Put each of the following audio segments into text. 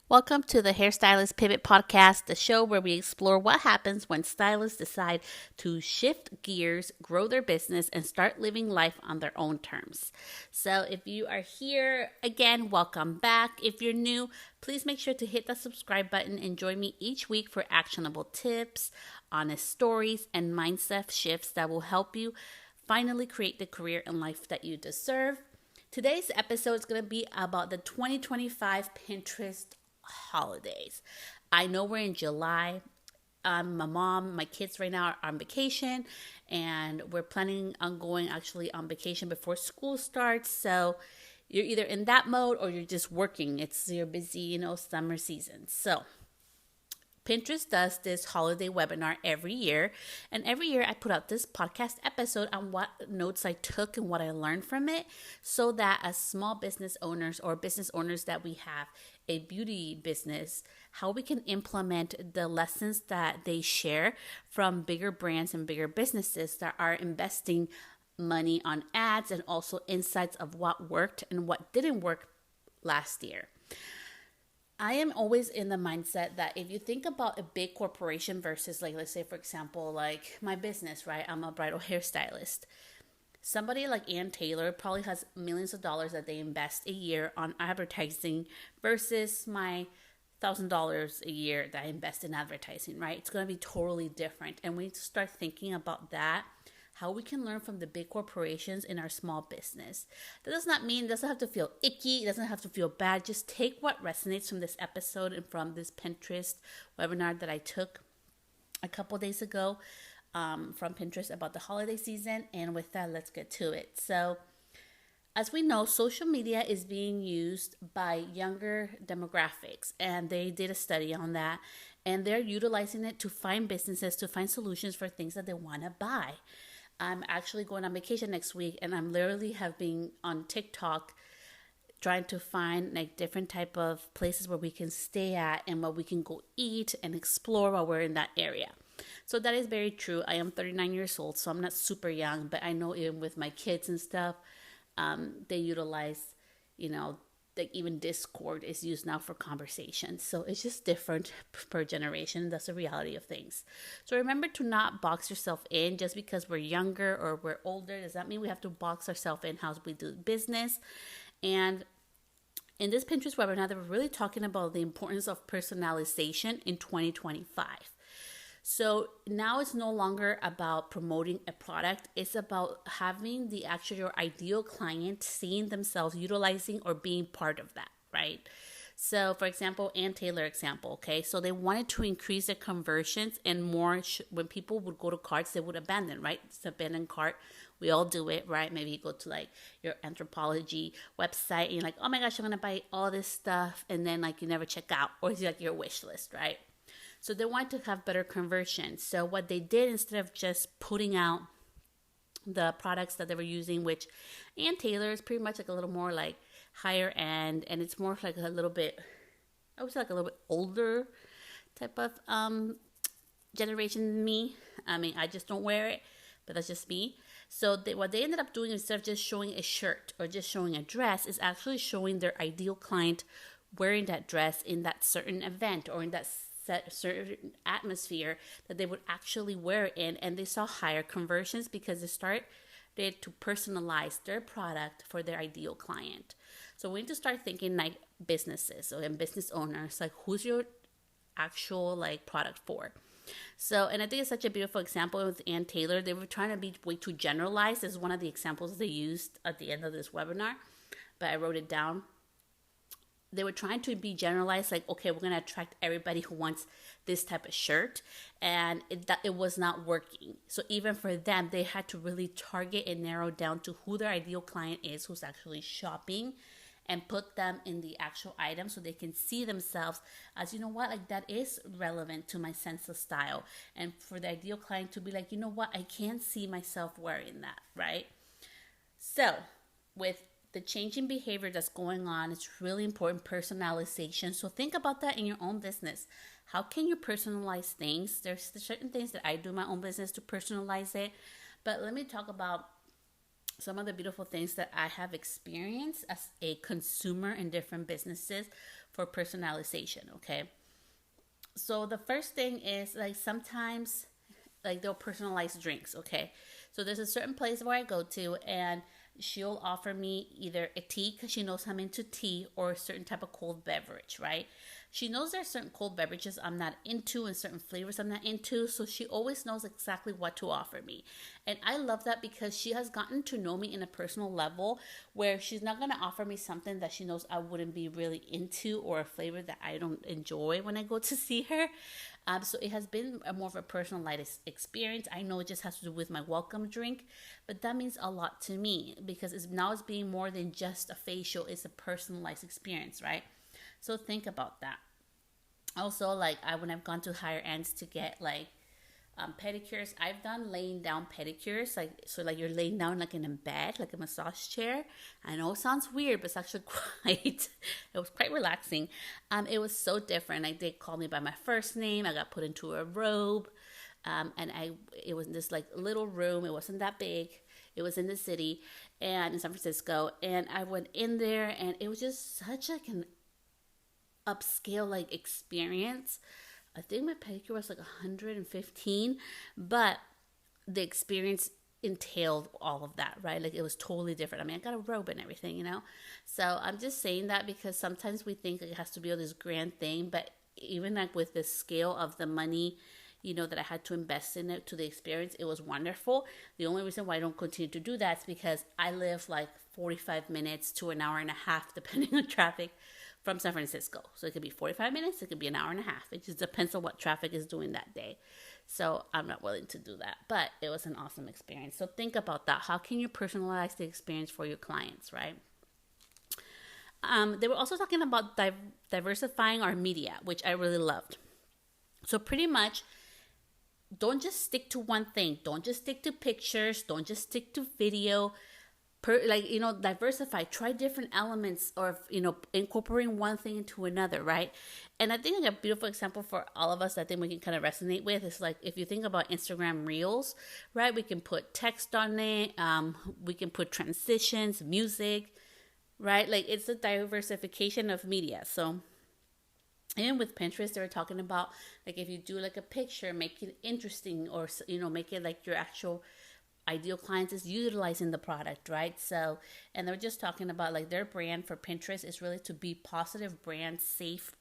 Welcome to the Hairstylist Pivot Podcast, the show where we explore what happens when stylists decide to shift gears, grow their business, and start living life on their own terms. So, if you are here again, welcome back. If you're new, please make sure to hit the subscribe button and join me each week for actionable tips, honest stories, and mindset shifts that will help you finally create the career and life that you deserve. Today's episode is going to be about the 2025 Pinterest holidays. I know we're in July. I'm a mom. My kids right now are on vacation, and we're planning on going actually on vacation before school starts. So you're either in that mode or you're just working. It's your busy, summer season. So Pinterest does this holiday webinar every year. And every year I put out this podcast episode on what notes I took and what I learned from it so that as small business owners or business owners that we have a beauty business, how we can implement the lessons that they share from bigger brands and bigger businesses that are investing money on ads and also insights of what worked and what didn't work last year. I am always in the mindset that if you think about a big corporation versus, like, let's say, for example, like my business, right? I'm a bridal hairstylist. Somebody like Ann Taylor probably has millions of dollars that they invest a year on advertising versus my $1,000 a year that I invest in advertising, right? It's going to be totally different. And we need to start thinking about that, how we can learn from the big corporations in our small business. That does not mean, it doesn't have to feel icky, it doesn't have to feel bad. Just take what resonates from this episode and from this Pinterest webinar that I took a couple days ago from Pinterest about the holiday season. And with that, let's get to it. So, as we know, social media is being used by younger demographics, and they did a study on that, and they're utilizing it to find businesses, to find solutions for things that they want to buy. I'm actually going on vacation next week, and I'm literally have been on TikTok trying to find like different type of places where we can stay at and where we can go eat and explore while we're in that area. So that is very true. I am 39 years old, so I'm not super young, but I know even with my kids and stuff, they utilize, like even Discord is used now for conversations. So it's just different per generation. That's the reality of things. So remember to not box yourself in just because we're younger or we're older. Does that mean we have to box ourselves in how we do business? And in this Pinterest webinar, they were really talking about the importance of personalization in 2025. So now it's no longer about promoting a product. It's about having the actual your ideal client seeing themselves utilizing or being part of that, right? So for example, Ann Taylor example, okay? So they wanted to increase their conversions and more when people would go to carts, they would abandon, right? It's abandoned cart. We all do it, right? Maybe you go to like your Anthropologie website and you're like, oh my gosh, I'm gonna buy all this stuff, and then like you never check out, or it's like your wish list, right? So they want to have better conversion. So what they did, instead of just putting out the products that they were using, which Ann Taylor is pretty much like a little more like higher end, and it's more like a little bit, I would say like a little bit older type of generation than me. I mean, I just don't wear it, but that's just me. So what they ended up doing, instead of just showing a shirt or just showing a dress, is actually showing their ideal client wearing that dress in that certain event or in that certain atmosphere that they would actually wear it in, and they saw higher conversions because they started to personalize their product for their ideal client. So we need to start thinking like businesses and business owners, like who's your actual like product for. So, and I think it's such a beautiful example with Ann Taylor. They were trying to be way too generalized. This is one of the examples they used at the end of this webinar, but I wrote it down. They were trying to be generalized, like, okay, we're going to attract everybody who wants this type of shirt, and it was not working. So even for them, they had to really target and narrow down to who their ideal client is, who's actually shopping, and put them in the actual item so they can see themselves as, you know what, like that is relevant to my sense of style. And for the ideal client to be like, you know what, I can see myself wearing that, right? So with the changing behavior that's going on, it's really important personalization. So think about that in your own business. How can you personalize things? There's certain things that I do in my own business to personalize it. But let me talk about some of the beautiful things that I have experienced as a consumer in different businesses for personalization. Okay. So the first thing is like sometimes like they'll personalize drinks. Okay. So there's a certain place where I go to and she'll offer me either a tea because she knows I'm into tea or a certain type of cold beverage, right? She knows there's certain cold beverages I'm not into and certain flavors I'm not into. So she always knows exactly what to offer me. And I love that because she has gotten to know me in a personal level where she's not going to offer me something that she knows I wouldn't be really into or a flavor that I don't enjoy when I go to see her. So it has been a more of a personalized experience. I know it just has to do with my welcome drink, but that means a lot to me because it's being more than just a facial. It's a personalized experience, right? So think about that. Also, like when I've gone to higher ends to get like pedicures, I've done laying down pedicures, like so like you're laying down like in a bed, like a massage chair. I know it sounds weird, but it's actually quite it was quite relaxing. It was so different. Like they called me by my first name. I got put into a robe. And it was in this like little room. It wasn't that big. It was in the city and in San Francisco. And I went in there and it was just such like an upscale like experience. I think my pedicure was like 115, but the experience entailed all of that, right? Like it was totally different. I mean, I got a robe and everything, you know? So I'm just saying that because sometimes we think it has to be all this grand thing, but even like with the scale of the money, that I had to invest in it to the experience, it was wonderful. The only reason why I don't continue to do that is because I live like 45 minutes to an hour and a half, depending on traffic, from San Francisco. So it could be 45 minutes, it could be an hour and a half. It just depends on what traffic is doing that day. So I'm not willing to do that, but it was an awesome experience. So think about that. How can you personalize the experience for your clients, right? They were also talking about diversifying our media, which I really loved. So pretty much, don't just stick to one thing. Don't just stick to pictures. Don't just stick to video. Diversify. Try different elements or, incorporating one thing into another, right? And I think like a beautiful example for all of us that I think we can kind of resonate with is like if you think about Instagram Reels, right? We can put text on it. We can put transitions, music, right? Like it's a diversification of media. So and with Pinterest, they were talking about like if you do like a picture, make it interesting or, make it like your actual ideal clients is utilizing the product, right? So, and they're just talking about like their brand for Pinterest is really to be positive brand, safe,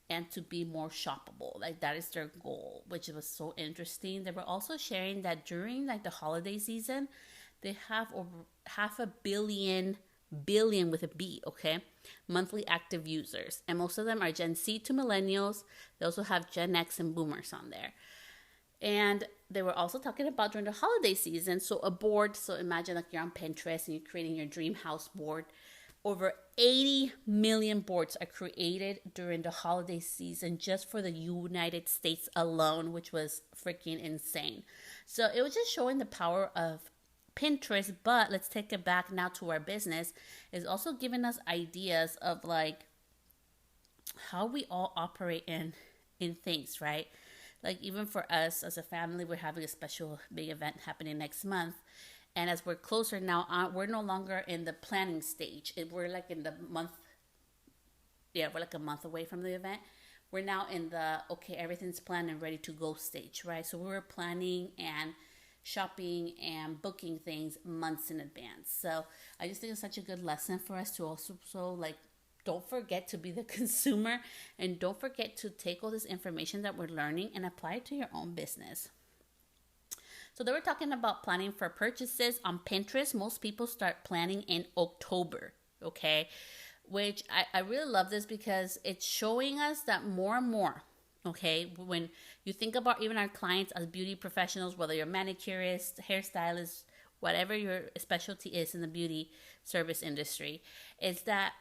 and to be more shoppable. Like that is their goal, which was so interesting. They were also sharing that during like the holiday season, they have over 500 billion with a B, okay, monthly active users, and most of them are Gen Z to millennials. They also have Gen X and boomers on there. And they were also talking about during the holiday season, so a board, so imagine like you're on Pinterest and you're creating your dream house board. Over 80 million boards are created during the holiday season just for the United States alone, which was freaking insane. So it was just showing the power of Pinterest, but let's take it back now to our business. Is also giving us ideas of like how we all operate in things, right? Like even for us as a family, we're having a special big event happening next month. And as we're closer now, we're no longer in the planning stage. We're like in the month, we're like a month away from the event. We're now in the, okay, everything's planned and ready to go stage, right? So we were planning and shopping and booking things months in advance. So I just think it's such a good lesson for us to also like, don't forget to be the consumer and don't forget to take all this information that we're learning and apply it to your own business. So they were talking about planning for purchases on Pinterest. Most people start planning in October, okay? Which I really love this because it's showing us that more and more, okay, when you think about even our clients as beauty professionals, whether you're manicurist, hairstylist, whatever your specialty is in the beauty service industry, is that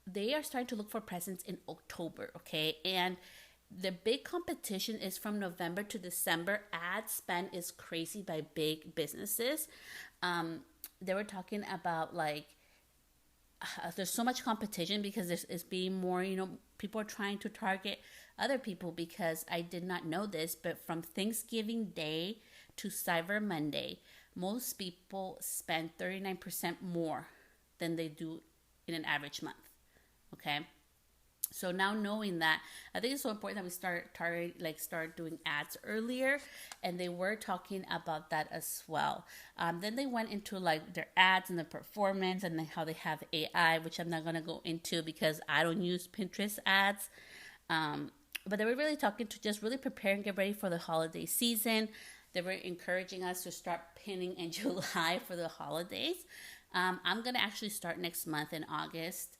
they are starting to look for presents in October, okay? And the big competition is from November to December. Ad spend is crazy by big businesses. They were talking about like, there's so much competition because there's being more, people are trying to target other people because I did not know this, but from Thanksgiving Day to Cyber Monday, most people spend 39% more than they do in an average month. Okay. So now knowing that, I think it's so important that we start doing ads earlier, and they were talking about that as well. Then they went into like their ads and the performance and then how they have AI, which I'm not gonna go into because I don't use Pinterest ads. But they were really talking to just really prepare and get ready for the holiday season. They were encouraging us to start pinning in July for the holidays. I'm gonna actually start next month in August.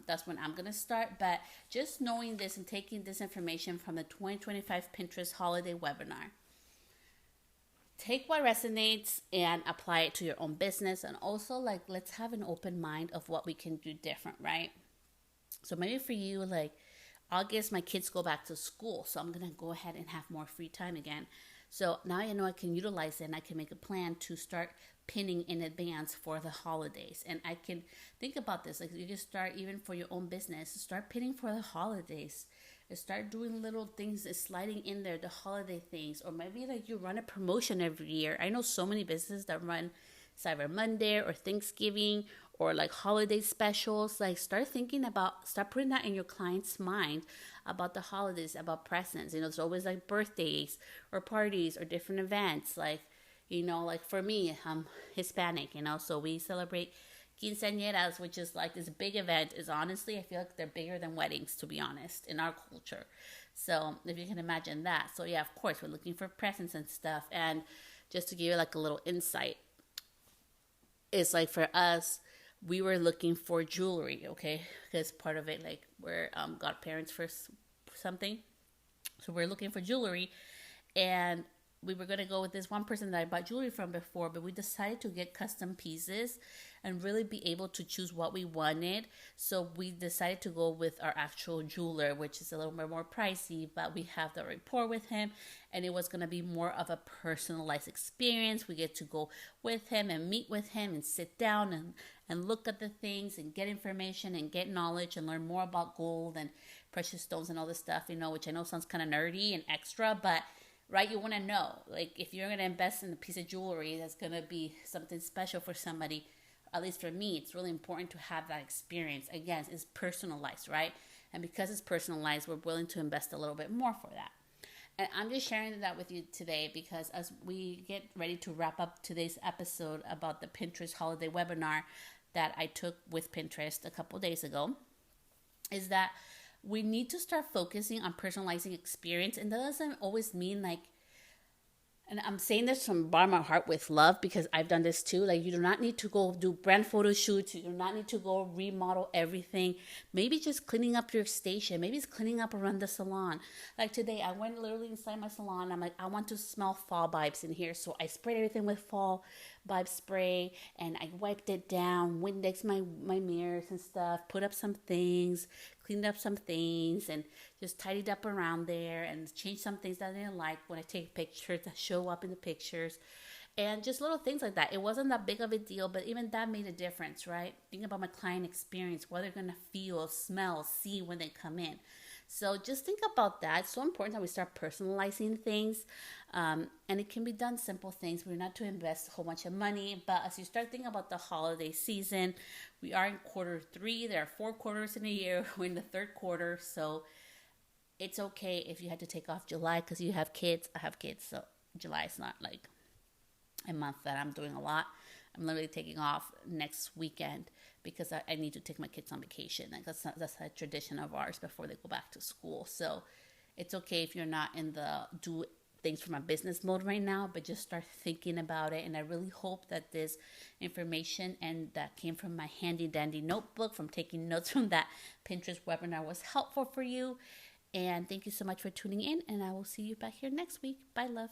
That's when I'm going to start. But just knowing this and taking this information from the 2025 Pinterest holiday webinar, take what resonates and apply it to your own business. And also, like, let's have an open mind of what we can do different, right? So maybe for you, like, August, my kids go back to school. So I'm going to go ahead and have more free time again. So now I know I can utilize it and I can make a plan to start pinning in advance for the holidays. And I can think about this, like you can start even for your own business, start pinning for the holidays, and start doing little things, sliding in there, the holiday things, or maybe like you run a promotion every year. I know so many businesses that run Cyber Monday or Thanksgiving or like holiday specials. Like start putting that in your client's mind about the holidays, about presents. It's always like birthdays or parties or different events. Like for me, I'm Hispanic, so we celebrate quinceañeras, which is like this big event. Honestly, I feel like they're bigger than weddings, to be honest, in our culture. So if you can imagine that. So yeah, of course, we're looking for presents and stuff. And just to give you like a little insight, it's like for us, we were looking for jewelry, okay? Because part of it, like we're godparents for something. So we're looking for jewelry. And we were going to go with this one person that I bought jewelry from before, but we decided to get custom pieces and really be able to choose what we wanted. So we decided to go with our actual jeweler, which is a little bit more pricey, but we have the rapport with him, and it was going to be more of a personalized experience. We get to go with him and meet with him and sit down and look at the things and get information and get knowledge and learn more about gold and precious stones and all this stuff, which I know sounds kind of nerdy and extra, but right, you want to know, like, if you're going to invest in a piece of jewelry that's going to be something special for somebody, at least for me, it's really important to have that experience. Again, it's personalized, right? And because it's personalized, we're willing to invest a little bit more for that. And I'm just sharing that with you today because as we get ready to wrap up today's episode about the Pinterest holiday webinar that I took with Pinterest a couple days ago, is that we need to start focusing on personalizing experience. And that doesn't always mean like, and I'm saying this from the bottom of my heart with love because I've done this too. Like you do not need to go do brand photo shoots. You do not need to go remodel everything. Maybe just cleaning up your station. Maybe it's cleaning up around the salon. Like today, I went literally inside my salon. I'm like, I want to smell fall vibes in here. So I sprayed everything with fall vibe spray and I wiped it down, Windex my mirrors and stuff, put up some things, cleaned up some things and just tidied up around there and changed some things that I didn't like when I take pictures that show up in the pictures and just little things like that. It wasn't that big of a deal, but even that made a difference, right? Thinking about my client experience, what they're going to feel, smell, see when they come in. So just think about that. It's so important that we start personalizing things. And it can be done simple things. We're not to invest a whole bunch of money. But as you start thinking about the holiday season, we are in quarter 3. There are 4 quarters in a year. We're in the 3rd quarter. So it's okay if you had to take off July because you have kids. I have kids. So July is not like a month that I'm doing a lot. I'm literally taking off next weekend because I need to take my kids on vacation. Like that's a tradition of ours before they go back to school. So it's okay if you're not in the do things for my business mode right now, but just start thinking about it. And I really hope that this information and that came from my handy dandy notebook from taking notes from that Pinterest webinar was helpful for you. And thank you so much for tuning in. And I will see you back here next week. Bye, love.